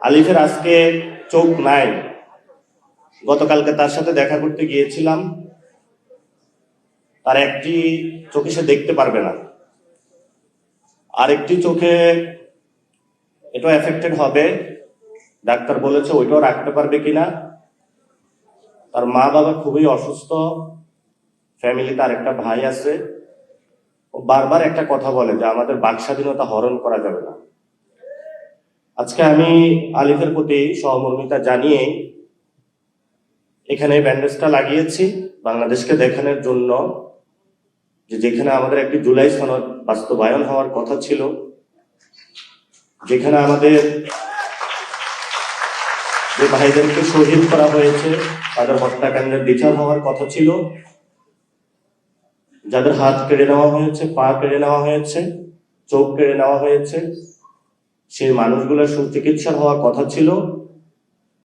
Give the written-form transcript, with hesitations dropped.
আলিফের আজকে চোখ নাই। গতকালকে তার সাথে দেখা করতে গিয়েছিলাম। তার একটি চোখে সে দেখতে পারবে না, আরেকটি চোখে এটাও এফেক্টেড হবে। ডাক্তার বলেছে ওইটাও রাখতে পারবে কিনা। তার মা বাবা খুবই অসুস্থ, ফ্যামিলিতে আর একটা ভাই আছে। ও বারবার একটা কথা বলে যে আমাদের বাক স্বাধীনতা হরণ করা যাবে না। আজকে আমি আলিফের প্রতি সহমর্মিতা জানিয়ে এখানে ব্যান্ডেজটা লাগিয়েছি বাংলাদেশকে দেখানোর জন্য যে যেখানে আমাদের একটি জুলাই সনদ বাস্তবায়ন হওয়ার কথা ছিল, যেখানে আমাদের যে ভাইদেরকে শহীদ করা হয়েছে তাদের হত্যাকাণ্ডের বিচার হওয়ার কথা ছিল, যাদের হাত কেড়ে নেওয়া হয়েছে, পা কেড়ে নেওয়া হয়েছে, চোখ কেড়ে নেওয়া হয়েছে, সেই মানুষগুলোর সুচিকিৎসা হওয়ার কথা ছিল।